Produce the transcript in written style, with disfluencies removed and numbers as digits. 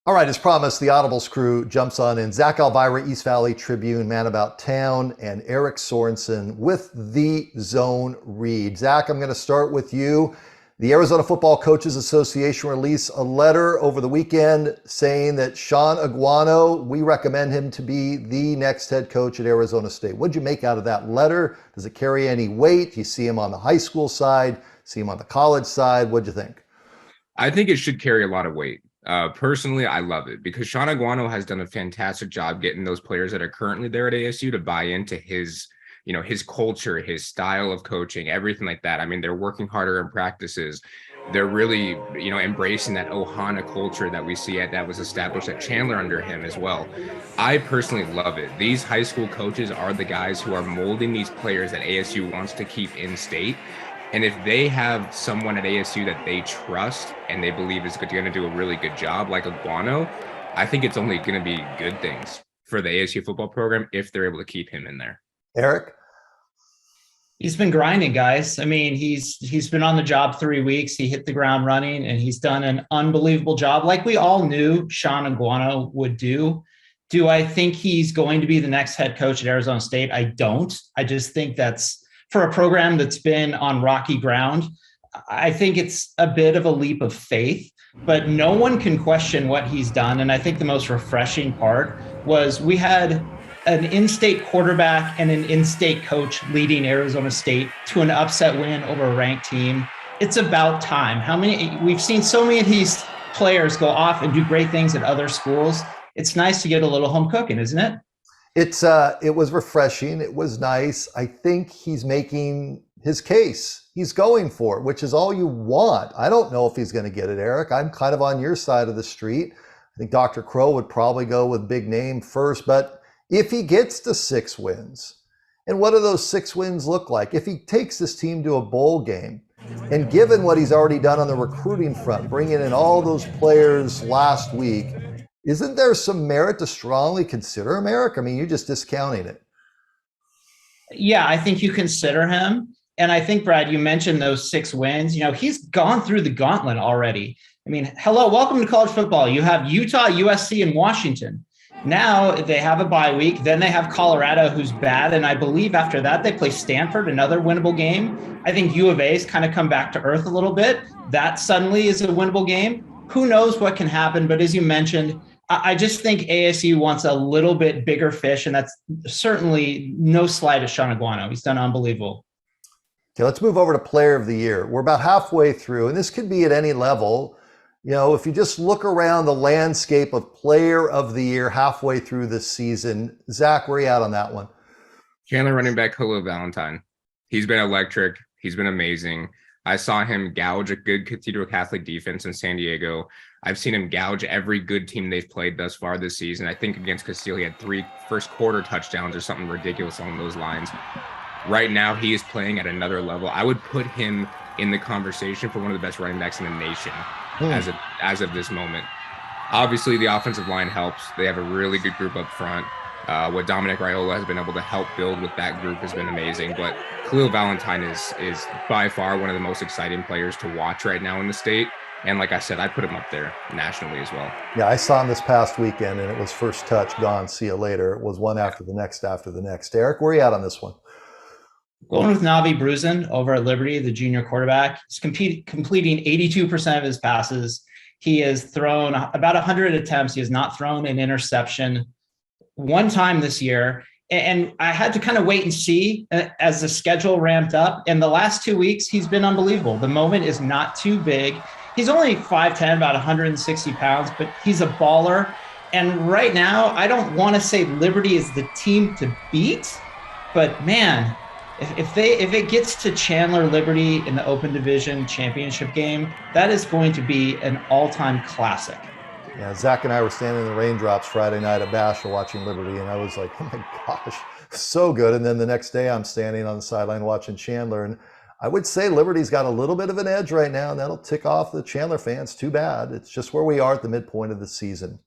All right, as promised, the Audibles crew jumps on in. Zach Elvira, East Valley Tribune, Man About Town, and Eric Sorensen with the Zone Read. Zach, I'm going to start with you. The Arizona Football Coaches Association released a letter over the weekend saying that Sean Aguano, we recommend him to be the next head coach at Arizona State. What'd you make out of that letter? Does it carry any weight? You see him on the high school side, see him on the college side. What'd you think? I think it should carry a lot of weight. Personally, I love it because Sean Aguano has done a fantastic job getting those players that are currently there at ASU to buy into his culture, his style of coaching, everything like that. I mean, they're working harder in practices. They're really, embracing that Ohana culture that we see that was established at Chandler under him as well. I personally love it. These high school coaches are the guys who are molding these players that ASU wants to keep in state. And if they have someone at ASU that they trust and they believe is going to do a really good job, like Aguano, I think it's only going to be good things for the ASU football program if they're able to keep him in there. Eric? He's been grinding, guys. I mean, he's been on the job 3 weeks. He hit the ground running, and he's done an unbelievable job, like we all knew Sean Aguano would do. Do I think he's going to be the next head coach at Arizona State? I don't. I just think that's, for a program that's been on rocky ground, I think it's a bit of a leap of faith, but no one can question what he's done. And I think the most refreshing part was we had an in-state quarterback and an in-state coach leading Arizona State to an upset win over a ranked team. It's about time. We've seen so many of these players go off and do great things at other schools. It's nice to get a little home cooking, isn't it? It was refreshing. It was nice. I think he's making his case. He's going for it, which is all you want. I don't know if he's going to get it, Eric. I'm kind of on your side of the street. I think Dr. Crow would probably go with big name first, but if he gets to 6 wins, and what do those 6 wins look like? If he takes this team to a bowl game, and given what he's already done on the recruiting front, bringing in all those players last week, isn't there some merit to strongly consider him, Eric? I mean, you're just discounting it. Yeah, I think you consider him. And I think, Brad, you mentioned those 6 wins. He's gone through the gauntlet already. I mean, hello, welcome to college football. You have Utah, USC, and Washington. Now they have a bye week. Then they have Colorado, who's bad. And I believe after that, they play Stanford, another winnable game. I think U of A's kind of come back to earth a little bit. That suddenly is a winnable game. Who knows what can happen? But as you mentioned, I just think ASU wants a little bit bigger fish, and that's certainly no slight at Sean Aguano. He's done unbelievable. Okay, let's move over to Player of the Year. We're about halfway through, and this could be at any level. If you just look around the landscape of Player of the Year halfway through this season, Zach, where are you at on that one? Chandler running back Khalil Valentine. He's been electric. He's been amazing. I saw him gouge a good Cathedral Catholic defense in San Diego. I've seen him gouge every good team they've played thus far this season. I think against Castile, he had 3 first quarter touchdowns or something ridiculous along those lines. Right now, he is playing at another level. I would put him in the conversation for one of the best running backs in the nation as of this moment. Obviously, the offensive line helps. They have a really good group up front. What Dominic Raiola has been able to help build with that group has been amazing. But Khalil Valentine is by far one of the most exciting players to watch right now in the state. And like I said, I put him up there nationally as well. Yeah, I saw him this past weekend, and it was first touch, gone, see you later. It was one after the next after the next. Eric, where are you at on this one? Going with Navi Bruzen over at Liberty, the junior quarterback. He's completing 82% of his passes. He has thrown about 100 attempts. He has not thrown an interception one time this year. And I had to kind of wait and see as the schedule ramped up. And the last 2 weeks, he's been unbelievable. The moment is not too big. He's only 5'10", about 160 pounds, but he's a baller. And right now, I don't want to say Liberty is the team to beat, but man, if it gets to Chandler Liberty in the Open Division championship game, that is going to be an all-time classic. Yeah, Zach and I were standing in the raindrops Friday night at Bashel watching Liberty, and I was like, oh my gosh, so good. And then the next day I'm standing on the sideline watching Chandler, and I would say Liberty's got a little bit of an edge right now, and that'll tick off the Chandler fans. Too bad. It's just where we are at the midpoint of the season.